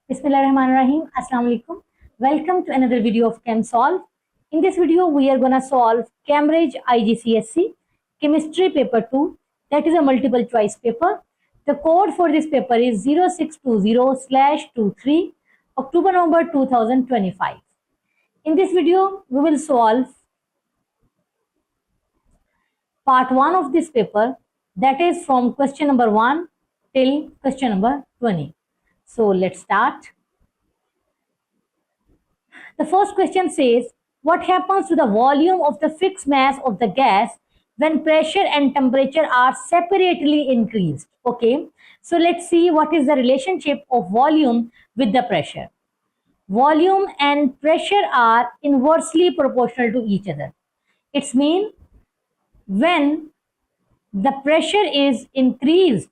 Bismillahirrahmanirrahim. Assalamu alaikum. Welcome to another video of ChemSolve. In this video, we are going to solve Cambridge IGCSE Chemistry Paper 2. That is a multiple choice paper. The code for this paper is 0620/23 October November 2025. In this video, we will solve part 1 of this paper, that is from question number 1 till question number 20. So let's start. The first question says, what happens to the volume of the fixed mass of the gas when pressure and temperature are separately increased? Okay, so let's see what is the relationship of volume with the pressure. Volume and pressure are inversely proportional to each other. It's mean when the pressure is increased,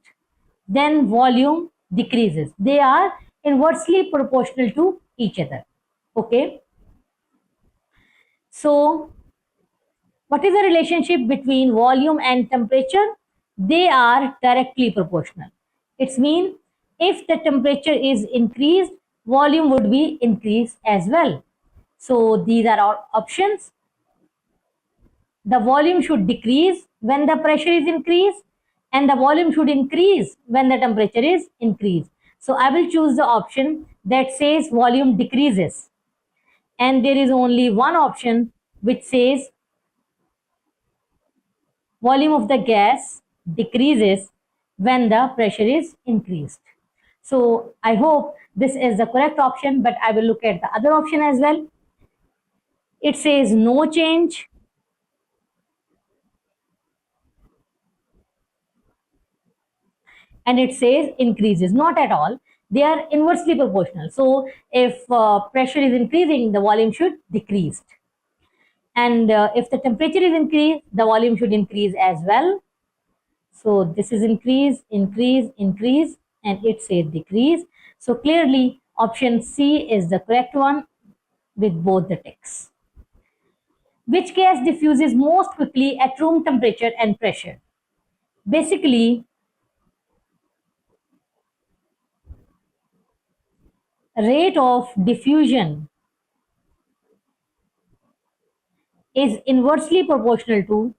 then volume decreases. They are inversely proportional to each other. Okay. So, what is the relationship between volume and temperature? They are directly proportional. It means if the temperature is increased, volume would be increased as well. So, these are our options. The volume should decrease when the pressure is increased, and the volume should increase when the temperature is increased. So, I will choose the option that says volume decreases. And there is only one option which says volume of the gas decreases when the pressure is increased. So I hope this is the correct option, but I will look at the other option as well. It says no change. And it says increases. Not at all. They are inversely proportional. So if pressure is increasing, the volume should decrease. And if the temperature is increased, the volume should increase as well. So this is increase, increase, increase, and it says decrease. So clearly option C is the correct one with both the ticks. Which gas diffuses most quickly at room temperature and pressure? Basically, rate of diffusion is inversely proportional to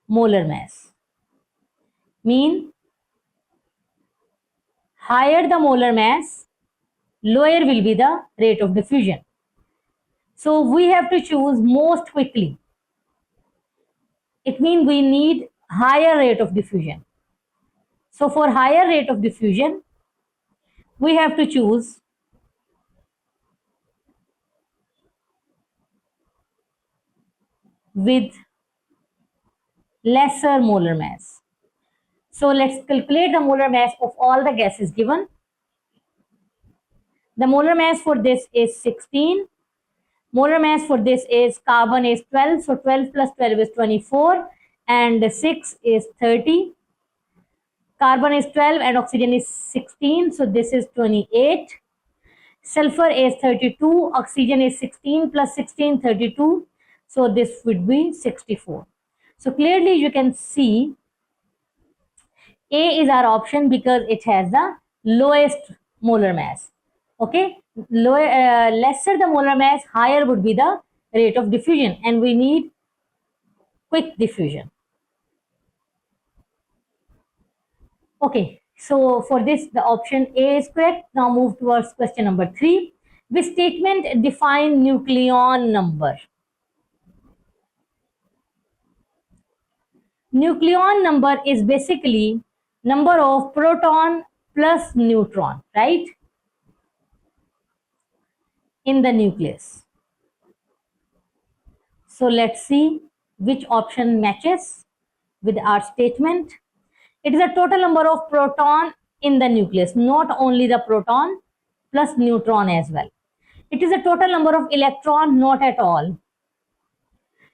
molar mass. Mean higher the molar mass, lower will be the rate of diffusion. So we have to choose most quickly. It means we need higher rate of diffusion. So for higher rate of diffusion, we have to choose with lesser molar mass. So let's calculate the molar mass of all the gases given. The molar mass for this is 16. Molar mass for this is carbon is 12. So 12 plus 12 is 24 and 6 is 30. Carbon is 12 and oxygen is 16. So this is 28. Sulfur is 32. Oxygen is 16 plus 16, 32. So this would be 64. So clearly you can see A is our option because it has the lowest molar mass. Okay, lesser the molar mass, higher would be the rate of diffusion, and we need quick diffusion. Okay, so for this the option A is correct. Now move towards question number 3. Which statement define nucleon number? Nucleon number is basically number of proton plus neutron, right, in the nucleus. So let's see which option matches with our statement. It is a total number of proton in the nucleus, not only the proton plus neutron as well. It is a total number of electron, not at all.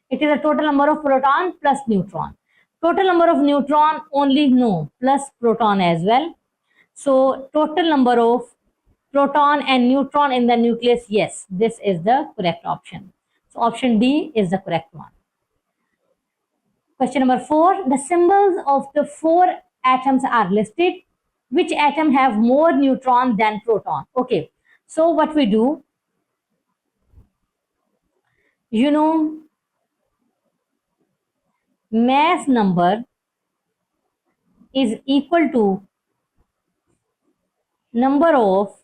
It is a total number of proton plus neutron. Total number of neutron only, no, plus proton as well. So total number of proton and neutron in the nucleus, yes, this is the correct option. So option D is the correct one. Question number 4. The symbols of the 4 atoms are listed. which atom have more neutron than proton? Okay, so what we do, you know, mass number is equal to number of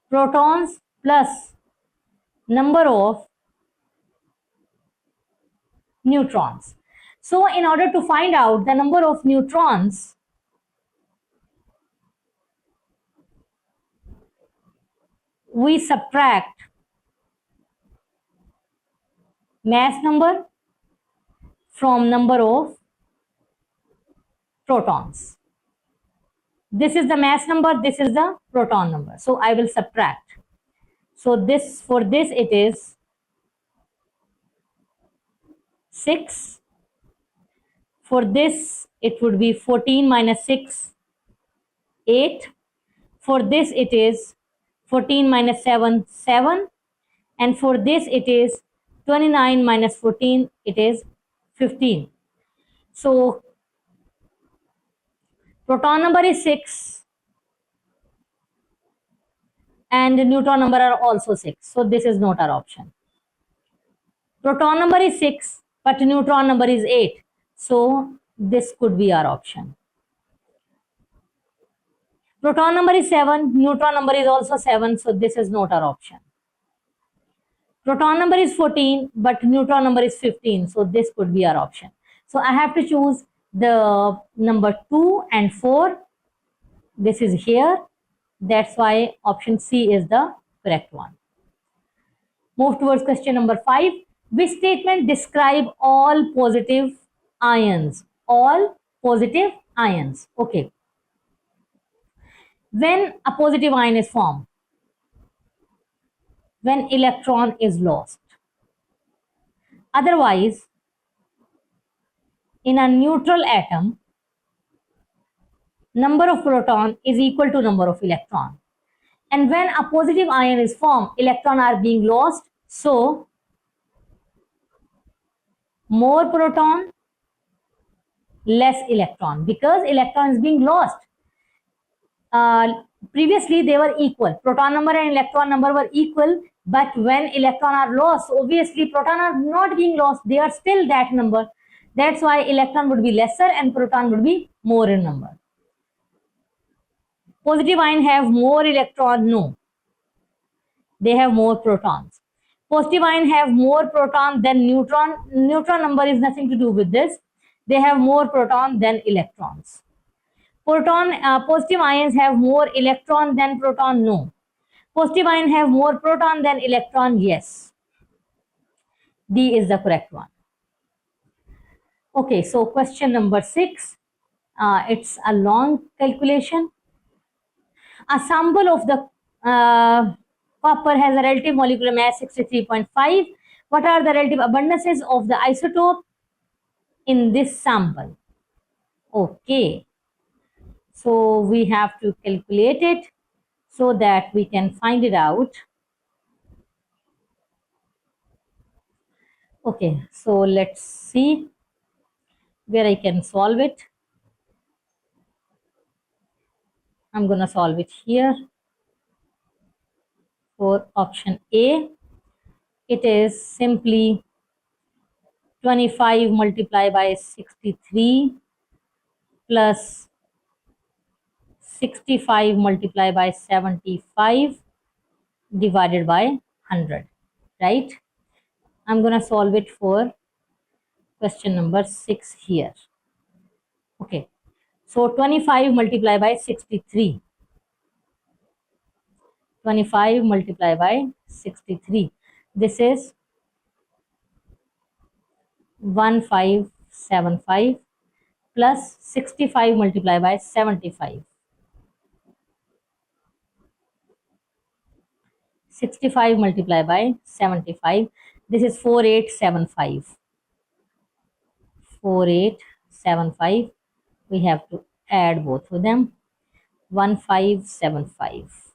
protons plus number of neutrons. So in order to find out the number of neutrons, we subtract mass number from number of protons. This is the mass number, this is the proton number. So I will subtract. So this, for this it is 6. For this it would be 14 minus 6, 8. For this it is 14 minus 7, 7. And for this it is 29 minus 14, it is 15. So proton number is 6 and neutron number are also 6. So this is not our option. Proton number is 6 but neutron number is 8. So this could be our option. Proton number is 7, neutron number is also 7. So this is not our option. Proton number is 14 but neutron number is 15. So this could be our option. So I have to choose the number 2 and 4. This is here. That's why option C is the correct one. Move towards question number 5. Which statement describe all positive ions? All positive ions. Okay. When a positive ion is formed, when electron is lost. Otherwise, in a neutral atom, number of proton is equal to number of electron. And when a positive ion is formed, electrons are being lost. So, more proton, less electron, because electron is being lost. Previously, they were equal. Proton number and electron number were equal. But when electron are lost, obviously proton are not being lost. They are still that number. That's why electron would be lesser and proton would be more in number. Positive ion have more electron? No. They have more protons. Positive ion have more proton than neutron. Neutron number is nothing to do with this. They have more proton than electrons. Positive ions have more electron than proton? No. Positive ion have more proton than electron? Yes. D is the correct one. Okay, so question number 6. It's a long calculation. A sample of the copper has a relative molecular mass 63.5. What are the relative abundances of the isotope in this sample? Okay. So we have to calculate it so that we can find it out. Okay, so let's see where I can solve it. I'm going to solve it here. For option A, it is simply 25 multiplied by 63 plus 65 multiplied by 75 divided by 100, right? I'm going to solve it for question number 6 here. Okay, so 25 multiplied by 63. 25 multiplied by 63. This is 1575 plus 65 multiplied by 75. 65 multiplied by 75. This is 4875. 4875. We have to add both of them. 1575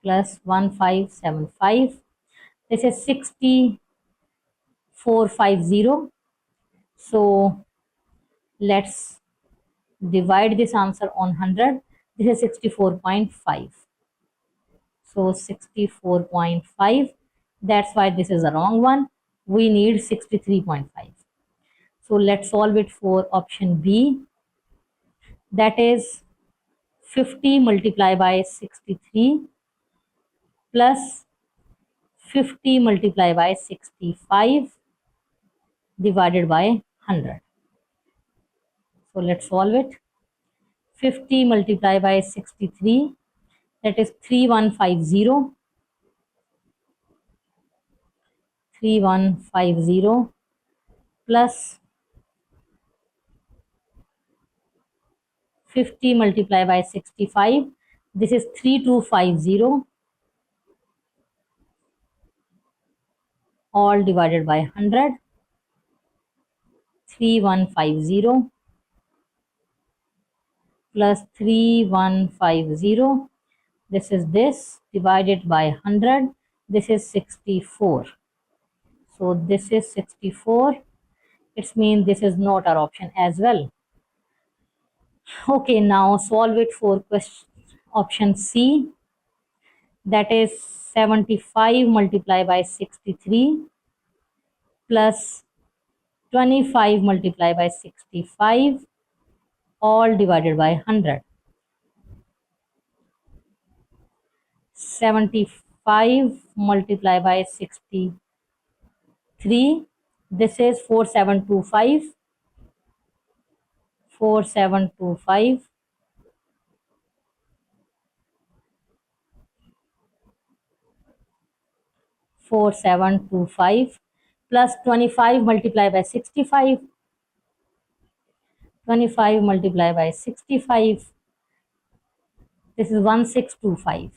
plus 1575. This is 6450. So let's Divide this answer on 100. This is 64.5. So 64.5. That's why this is the wrong one. We need 63.5. So let's solve it for option B. That is 50 multiplied by 63 plus 50 multiplied by 65 divided by 100. So let's solve it. 50 multiplied by 63, that is 3150. 3150 plus 50 multiplied by 65. This is 3250, all divided by 100. 3150 plus 3150. This is this divided by 100. This is 64. So this is 64. It means this is not our option as well. Okay, now solve it for question option C. That is 75 multiplied by 63 plus 25 multiplied by 65, all divided by 100. 75 multiplied by 63. This is 4725. 4725 4725 plus 25 multiplied by 65. 25 multiplied by 65. This is 1625.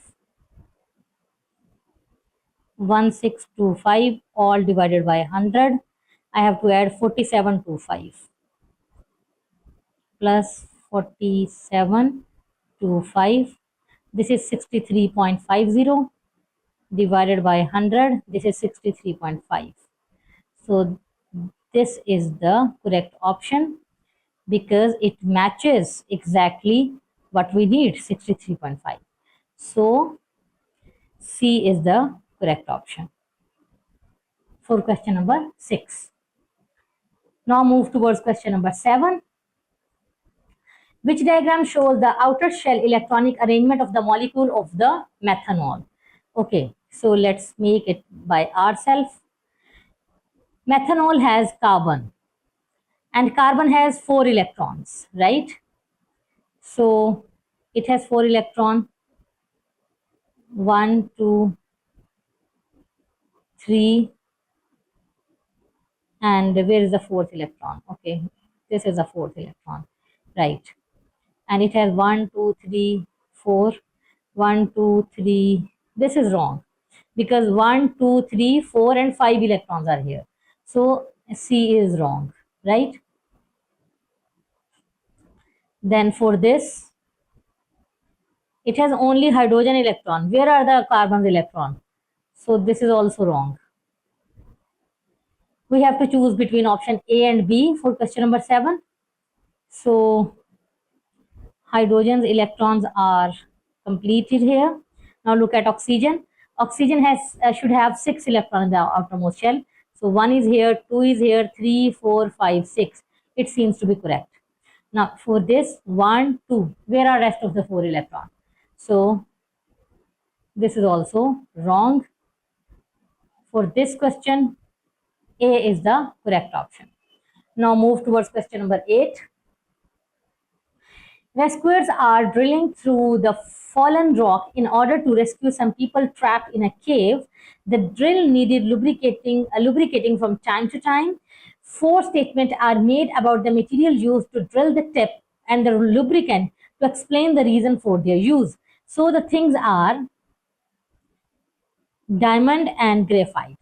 1625, all divided by 100. I have to add 4725 plus 4725. This is 63.50 divided by 100. This is 63.5. So this is the correct option because it matches exactly what we need, 63.5. So C is the correct option for question number 6. Now move towards question number 7. Which diagram shows the outer shell electronic arrangement of the molecule of the methanol? Okay, so let's make it by ourselves. Methanol has carbon and carbon has 4 electrons, right? So it has 4 electrons. 1, 2, 3, and where is the 4th electron? Okay, this is the 4th electron, right? And it has 1, 2, 3, 4. 1, 2, 3. This is wrong because 1, 2, 3, 4, and 5 electrons are here. So C is wrong, right? Then for this, it has only hydrogen electron. Where are the carbon electron? So this is also wrong. We have to choose between option A and B for question number 7. So hydrogen's electrons are completed here. Now look at oxygen. Oxygen has should have 6 electrons in the outermost shell. So 1 is here, 2 is here, 3, 4, 5, 6. It seems to be correct. Now for this 1, 2, where are rest of the 4 electrons? So this is also wrong. For this question, A is the correct option. Now move towards question number 8. Rescuers are drilling through the fallen rock in order to rescue some people trapped in a cave. The drill needed lubricating from time to time. 4 statements are made about the material used to drill the tip and the lubricant to explain the reason for their use. So the things are diamond and graphite.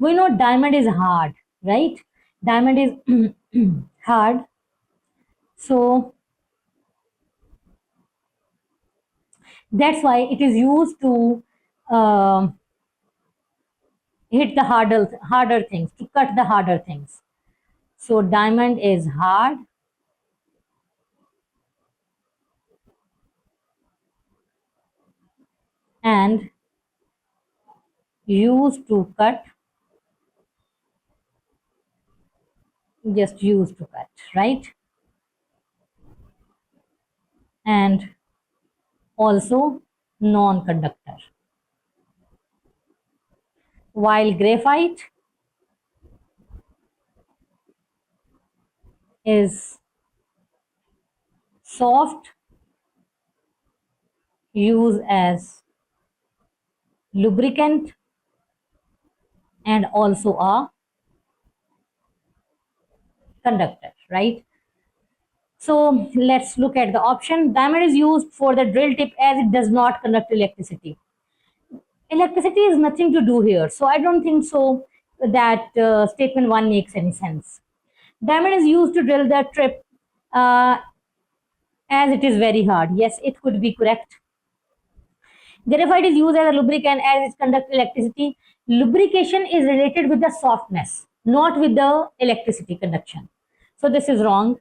We know diamond is hard, right? Diamond is hard. So that's why it is used to hit the harder things, to cut the harder things. So diamond is hard and used to cut, just used to cut, right? And also non-conductor. While graphite is soft, used as lubricant and also a conductor, right? So let's look at the option. Diamond is used for the drill tip as it does not conduct electricity. Electricity is nothing to do here, so I don't think so that statement 1 makes any sense. Diamond is used to drill the tip as it is very hard. Yes, it could be correct. Graphite is used as a lubricant as it conducts electricity. Lubrication is related with the softness, not with the electricity conduction. So this is wrong.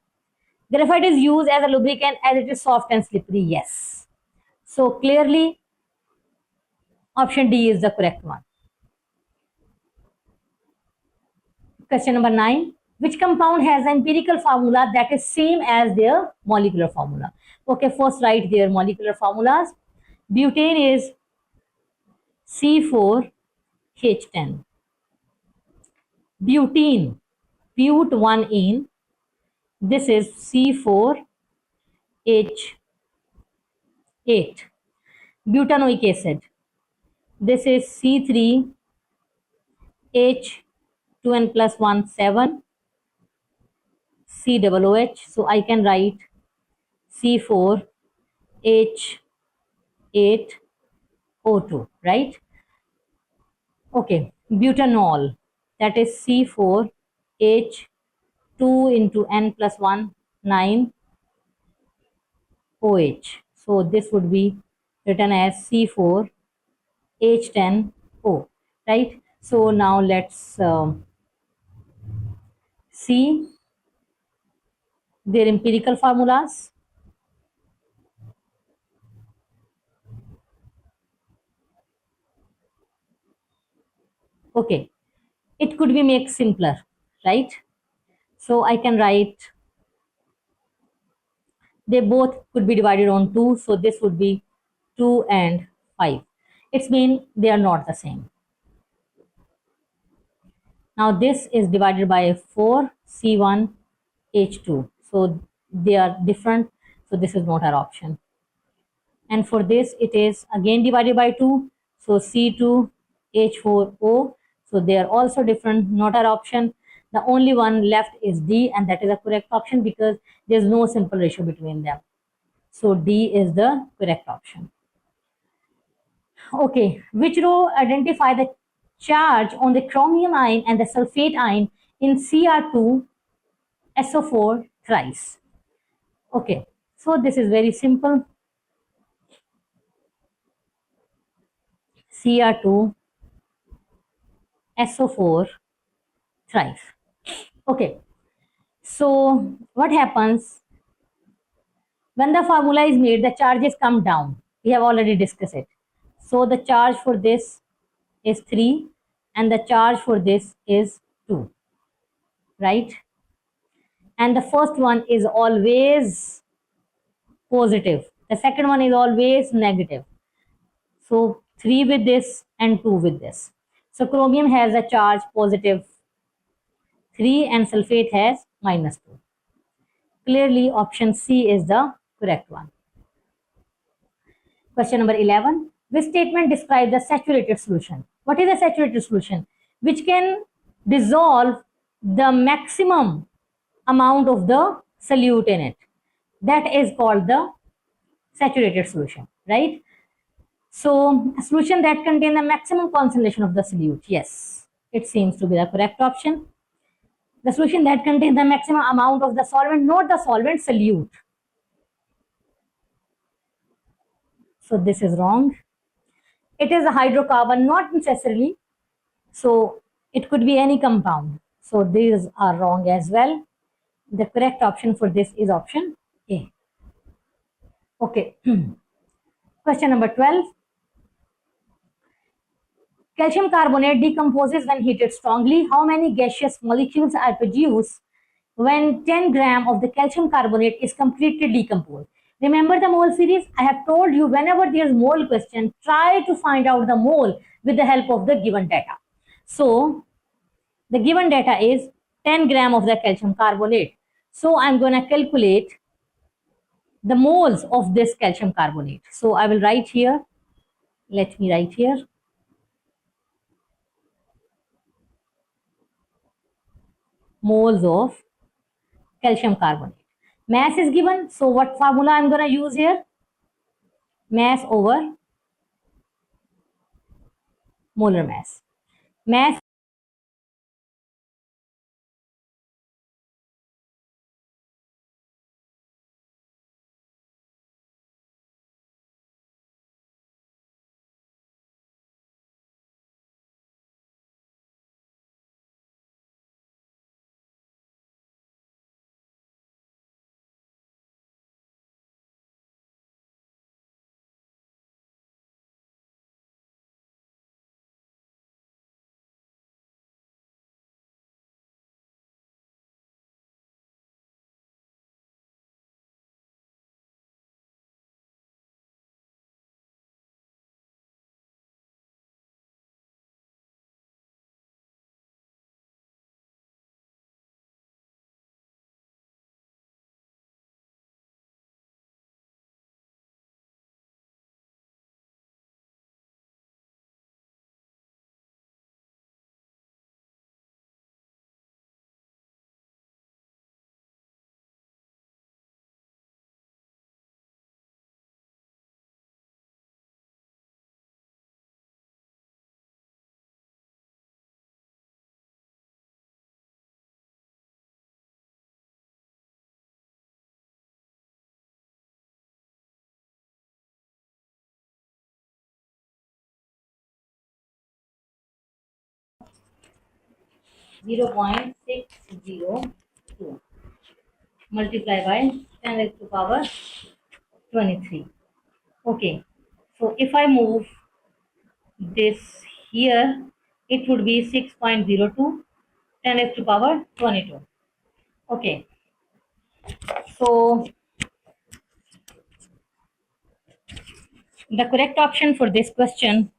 Graphite is used as a lubricant as it is soft and slippery. Yes. So clearly, option D is the correct one. Question number 9. Which compound has an empirical formula that is same as their molecular formula? Okay, first write their molecular formulas. Butane is C4H10. Butene, but 1-ene. This is C4H8. Butanoic acid. This is C3H2n plus 1, 7. COOH. So I can write C4H8O2, right? Okay, butanol, that is C4H2 into n plus 1, 9 OH. So this would be written as C4H10O, right? So now let's see their empirical formulas. Okay, it could be made simpler, right? So I can write, they both could be divided on 2. So this would be 2 and 5. It's mean they are not the same. Now this is divided by 4, C1H2. So they are different. So this is not our option. And for this, it is again divided by 2. So C2H4O. So they are also different, not our option. The only one left is D, and that is a correct option because there's no simple ratio between them. So D is the correct option. Okay, which row identify the charge on the chromium ion and the sulfate ion in Cr2SO4 thrice? Okay, so this is very simple. Cr2SO4 thrice. Okay, so what happens when the formula is made? The charges come down. We have already discussed it. So the charge for this is 3 and the charge for this is 2, right? And the first one is always positive. The second one is always negative. So 3 with this and 2 with this. So chromium has a charge positive 3 and sulfate has minus 2. Clearly option C is the correct one. Question number 11. Which statement describes the saturated solution? What is a saturated solution? Which can dissolve the maximum amount of the solute in it. That is called the saturated solution, right? So a solution that contains the maximum concentration of the solute. Yes, it seems to be the correct option. The solution that contains the maximum amount of the solvent, not the solvent, solute. So this is wrong. It is a hydrocarbon, not necessarily. So it could be any compound. So these are wrong as well. The correct option for this is option A. Okay. Question number 12. Calcium carbonate decomposes when heated strongly. How many gaseous molecules are produced when 10 gram of the calcium carbonate is completely decomposed? Remember the mole series? I have told you whenever there is mole question, try to find out the mole with the help of the given data. So the given data is 10 gram of the calcium carbonate. So I'm going to calculate the moles of this calcium carbonate. So I will write here, let me write here, moles of calcium carbonate. Mass is given, so what formula I'm going to use here? Mass over molar mass. Mass zero point 0.602 multiply by 10 raised to power 23. Okay, so if I move this here, it would be 6.02 10 raised to power 22. Okay, so the correct option for this question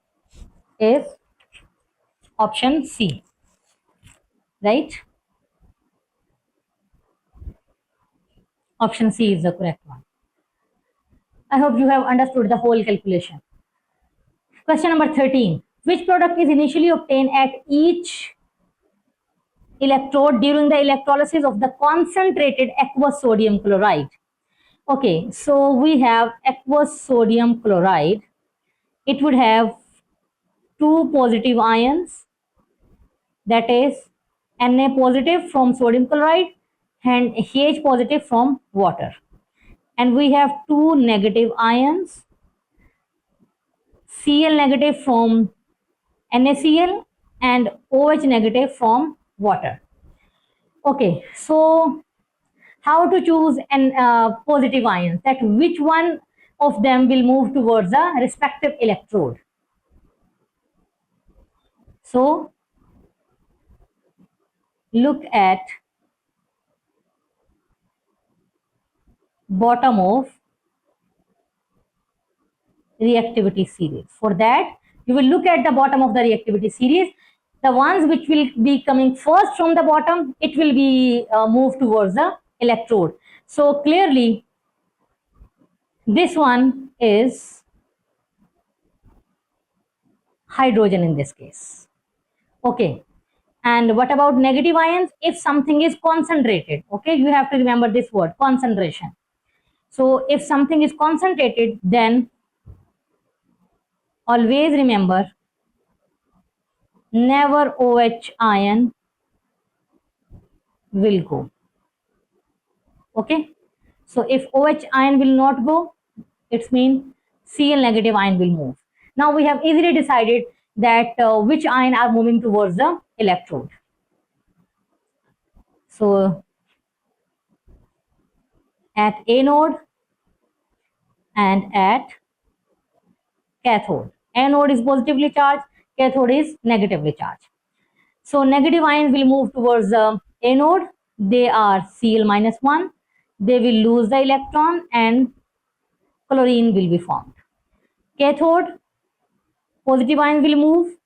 is option C, right? Option C is the correct one. I hope you have understood the whole calculation. Question number 13. Which product is initially obtained at each electrode during the electrolysis of the concentrated aqueous sodium chloride? Okay, so we have aqueous sodium chloride. It would have two positive ions, that is Na positive from sodium chloride and H positive from water. And we have two negative ions, Cl negative from NaCl and OH negative from water. Okay, so how to choose an positive ions, that which one of them will move towards the respective electrode? So look at bottom of reactivity series. For that, you will look at the bottom of the reactivity series. The ones which will be coming first from the bottom, it will be moved towards the electrode. So clearly, this one is hydrogen in this case. Okay. And what about negative ions? If something is concentrated, okay, you have to remember this word, concentration. So if something is concentrated, then always remember, never OH ion will go. Okay. So if OH ion will not go, it means Cl negative ion will move. Now we have easily decided that which ion are moving towards the electrode. So at anode and at cathode. Anode is positively charged, cathode is negatively charged. So negative ions will move towards the anode. They are Cl-1. They will lose the electron and chlorine will be formed. Cathode, positive ions will move.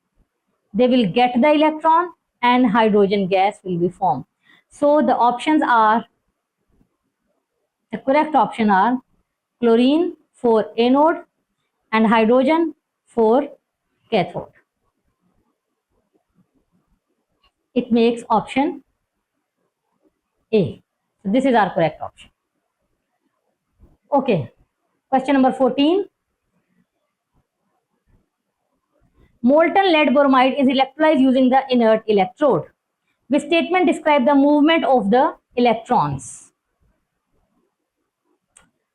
They will get the electron and hydrogen gas will be formed. So the options are, the correct option are chlorine for anode and hydrogen for cathode. It makes option A. So this is our correct option. Okay, question number 14. Molten lead bromide is electrolyzed using the inert electrode. This statement describes the movement of the electrons.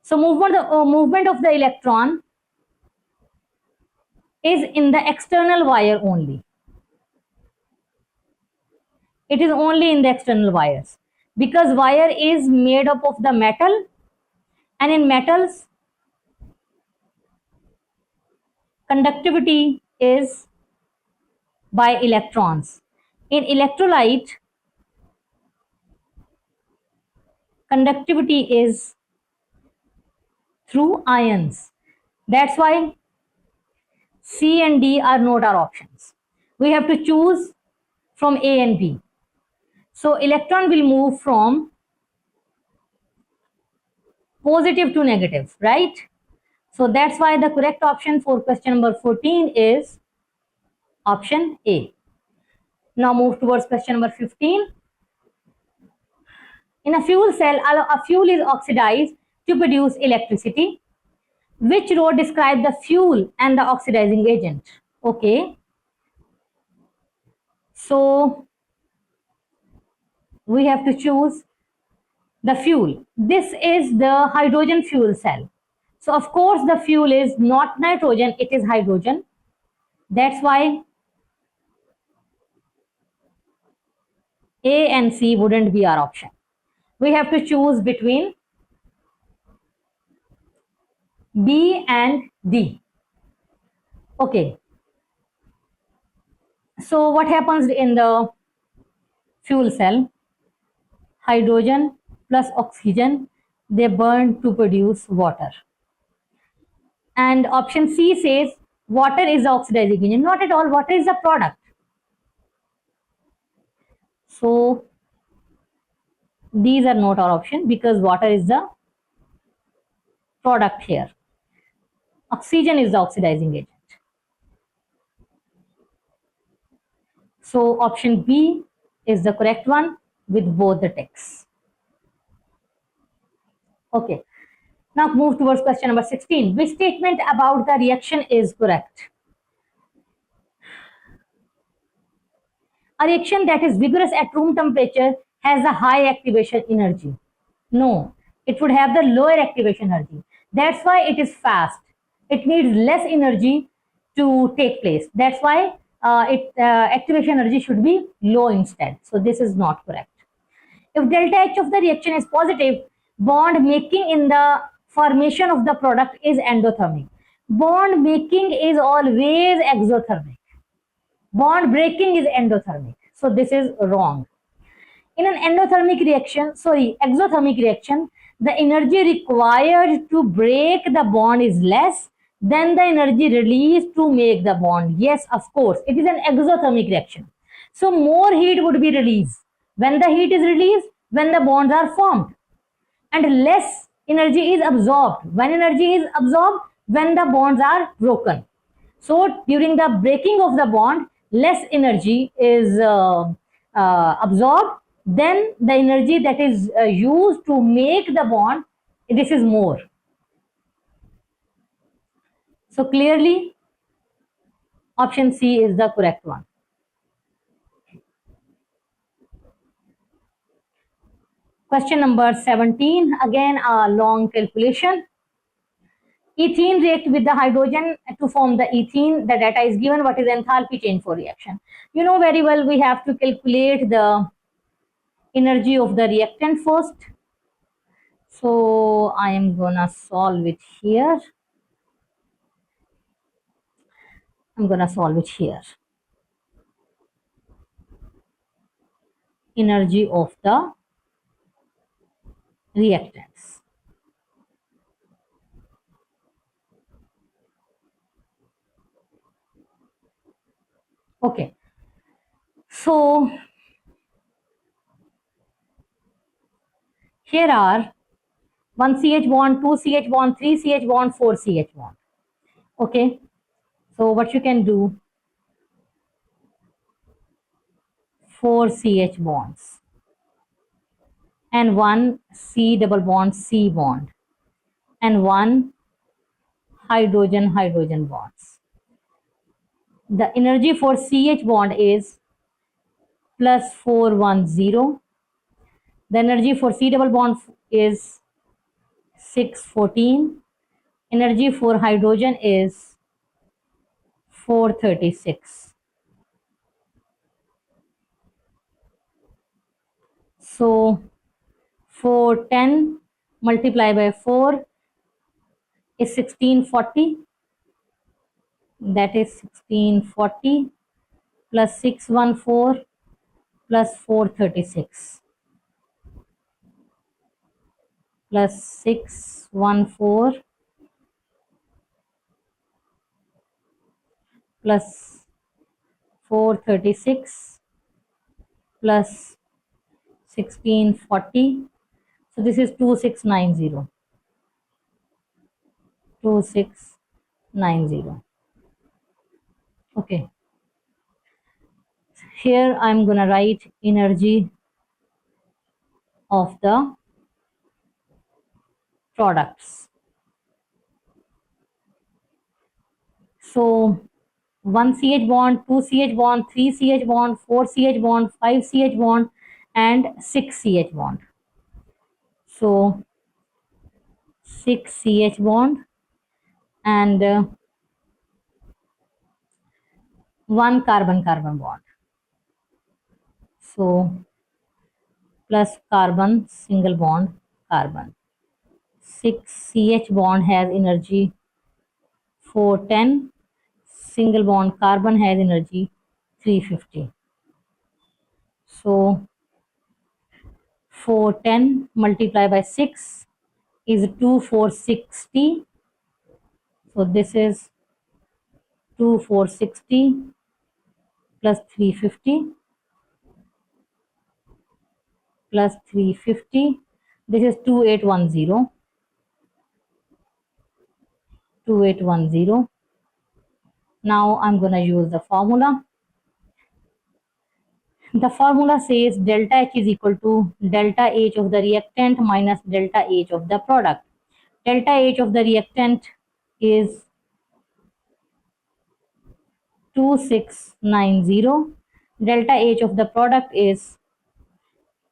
So movement of the electron is in the external wire only. It is only in the external wires because wire is made up of the metal, and in metals conductivity is by electrons. In electrolyte, conductivity is through ions. That's why C and D are not our options. We have to choose from A and B. So electron will move from positive to negative, right? So that's why the correct option for question number 14 is option A. Now move towards question number 15. In a fuel cell, a fuel is oxidized to produce electricity. Which row describes the fuel and the oxidizing agent? Okay. So we have to choose the fuel. This is the hydrogen fuel cell. So of course the fuel is not nitrogen, it is hydrogen. That's why A and C wouldn't be our option. We have to choose between B and D. Okay. So what happens in the fuel cell? Hydrogen plus oxygen, they burn to produce water. And option C says water is the oxidizing agent. Not at all, water is the product. So these are not our option because water is the product here. Oxygen is the oxidizing agent. So option B is the correct one with both the ticks. Okay. Now move towards question number 16. Which statement about the reaction is correct? A reaction that is vigorous at room temperature has a high activation energy. No, it would have the lower activation energy. That's why it is fast. It needs less energy to take place. That's why activation energy should be low instead. So this is not correct. If delta H of the reaction is positive, bond making in the formation of the product is endothermic. Bond making is always exothermic. Bond breaking is endothermic. So this is wrong. In an exothermic reaction, the energy required to break the bond is less than the energy released to make the bond. Yes, of course, it is an exothermic reaction. So more heat would be released. When the heat is released, when the bonds are formed. And less energy is absorbed. When energy is absorbed, when the bonds are broken. So during the breaking of the bond, less energy is absorbed, then the energy that is used to make the bond, this is more. So clearly option C is the correct one. Question number 17, again a long calculation. Ethene react with the hydrogen to form the ethene. The data is given. What is enthalpy change for reaction? You know very well we have to calculate the energy of the reactant first. So I am gonna solve it here. I'm gonna solve it here. energy of the reactants. Okay, so here are 1 CH bond, 2 CH bond, 3 CH bond, 4 CH bond. Okay, so what you can do, 4 CH bonds and 1 C double bond C bond and 1 hydrogen hydrogen bonds. The energy for CH bond is plus 410. The energy for C double bond is 614. Energy for hydrogen is 436. So 410 multiplied by 4 is 1640. That is 1640 plus 614 plus 436 plus 614 plus 436 plus 1640. So this is 2690. 2690. Okay. Here I'm gonna write energy of the products. So 1 CH bond, 2 CH bond, 3 CH bond, 4 CH bond, 5 CH bond, and 6 CH bond. So 6 CH bond and 1 carbon carbon bond. So plus carbon single bond carbon. 6 CH bond has energy 410. Single bond carbon has energy 350. So 410 multiplied by 6 is 2460. So this is 2460 plus 350 plus 350. This is 2810. 2810. Now I'm going to use the formula. The formula says delta H is equal to delta H of the reactant minus delta H of the product. Delta H of the reactant is 2690. Delta H of the product is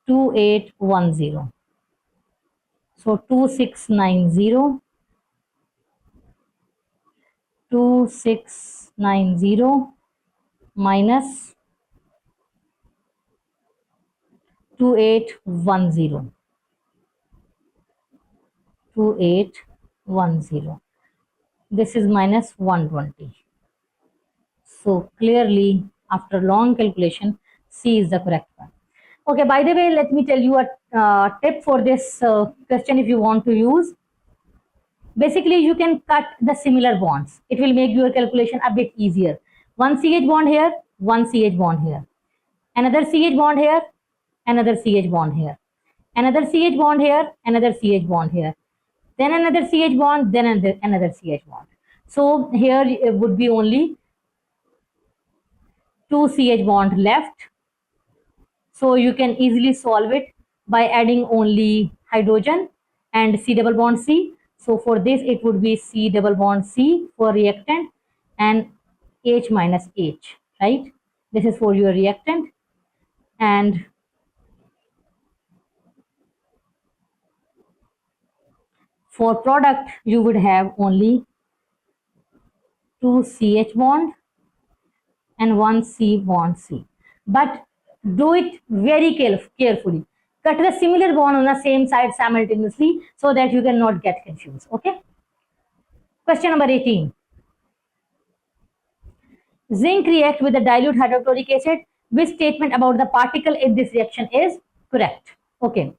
2810. So 2690 minus 2810. 2810. This is minus 120. So clearly, after long calculation, C is the correct one. Okay, by the way, let me tell you a tip for this question if you want to use. Basically, you can cut the similar bonds. It will make your calculation a bit easier. 1 CH bond here, 1 CH bond here. Another CH bond here, another CH bond here. Another CH bond here, another CH bond here. Then another CH bond, then another CH bond. So here it would be only 2 CH bond left. So you can easily solve it by adding only hydrogen and C double bond C. So for this, it would be C double bond C for reactant and H minus H, right? This is for your reactant. And for product, you would have only 2 CH bond and 1 C bond C. But do it very carefully. Cut the similar bond on the same side simultaneously so that you cannot get confused. Okay. Question number 18. Zinc react with the dilute hydrochloric acid. which statement about the particle in this reaction is correct? Okay.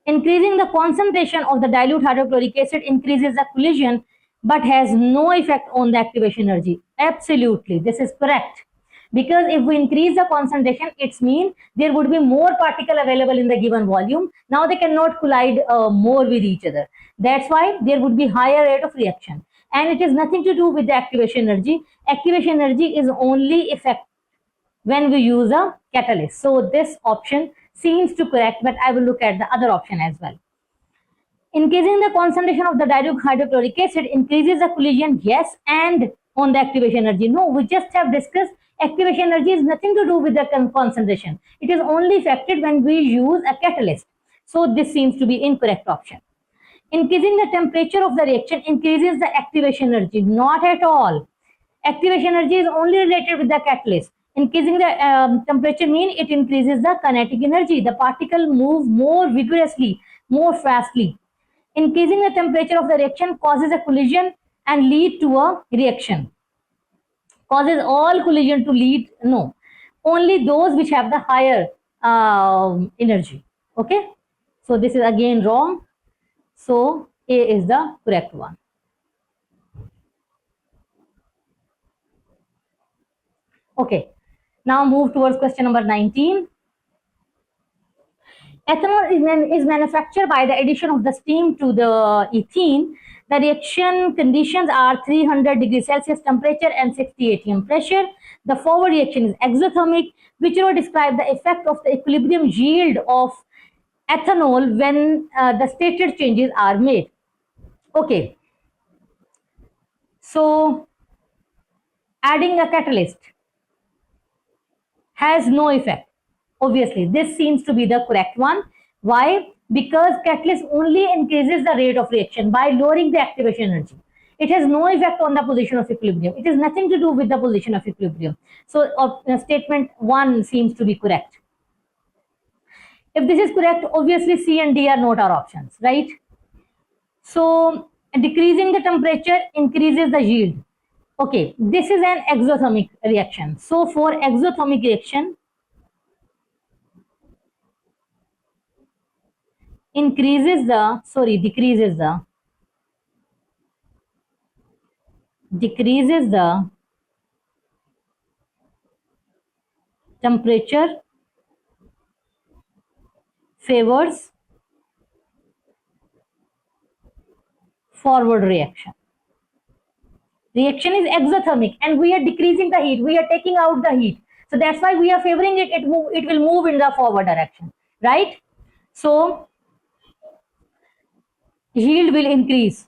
Increasing the concentration of the dilute hydrochloric acid increases the collision but has no effect on the activation energy. Absolutely, this is correct. Because if we increase the concentration, it means there would be more particle available in the given volume. Now they cannot collide more with each other. That's why there would be higher rate of reaction. And it has nothing to do with the activation energy. Activation energy is only effect when we use a catalyst. So this option seems to correct, but I will look at the other option as well. Increasing the concentration of the dilute hydrochloric acid increases the collision, yes, and on the activation energy. No, we just have discussed activation energy is nothing to do with the concentration. It is only affected when we use a catalyst. So this seems to be incorrect option. Increasing the temperature of the reaction increases the activation energy. Not at all. Activation energy is only related with the catalyst. Increasing the temperature means it increases the kinetic energy. The particle move more vigorously, more fastly. Increasing the temperature of the reaction causes a collision and lead to a reaction. Causes all collision to lead, no. Only those which have the higher energy. Okay. So this is again wrong. So A is the correct one. Okay. Now move towards question number 19. Ethanol is manufactured by the addition of the steam to the ethene. The reaction conditions are 300 degrees Celsius temperature and 60 atm pressure. The forward reaction is exothermic, which will describe the effect of the equilibrium yield of ethanol when the stated changes are made. Okay. So adding a catalyst has no effect. Obviously, this seems to be the correct one. Why? Because catalyst only increases the rate of reaction by lowering the activation energy. It has no effect on the position of equilibrium. It has nothing to do with the position of equilibrium. So statement 1 seems to be correct. If this is correct, obviously C and D are not our options, right? So decreasing the temperature increases the yield. Okay, this is an exothermic reaction. So for exothermic reaction, decreases the temperature, favors forward reaction. Reaction is exothermic and we are decreasing the heat, we are taking out the heat, so that's why we are favoring it. It will move in the forward direction, right? So yield will increase.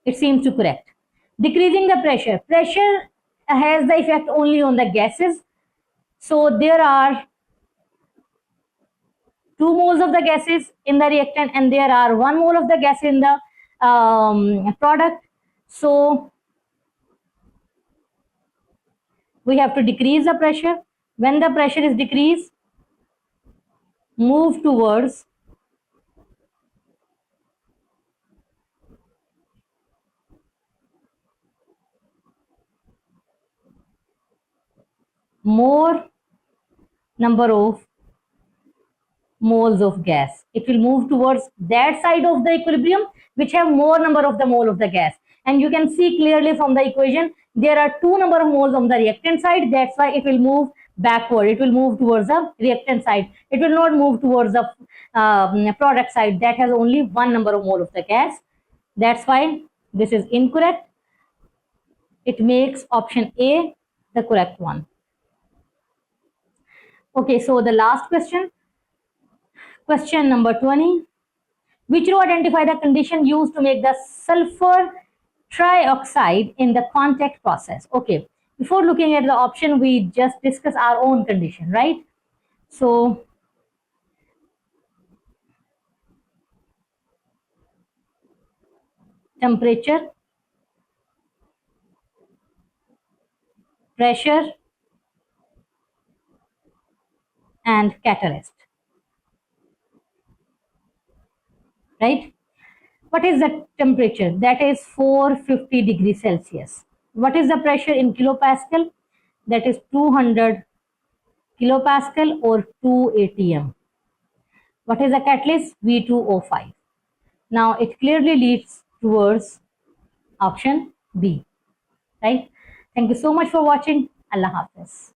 It seems to correct. Decreasing the pressure. Pressure has the effect only on the gases. So there are 2 moles of the gases in the reactant and there are 1 mole of the gas in the product. So we have to decrease the pressure. When the pressure is decreased, move towards more number of moles of gas. It will move towards that side of the equilibrium which have more number of the mole of the gas. And you can see clearly from the equation, there are 2 number of moles on the reactant side. That's why it will move backward. It will move towards the reactant side. It will not move towards the product side that has only 1 number of mole of the gas. That's why this is incorrect. It makes option A the correct one. Okay, so the last question. Question number 20. Which row identify the condition used to make the sulfur trioxide in the contact process? Okay, before looking at the option, we just discuss our own condition, right? So temperature, pressure, and catalyst, right? What is the temperature? That is 450 degrees Celsius. What is the pressure in kilopascal? That is 200 kilopascal or 2 atm. What is the catalyst? V2O5. Now it clearly leads towards option B, right? Thank you so much for watching. Allah Hafiz.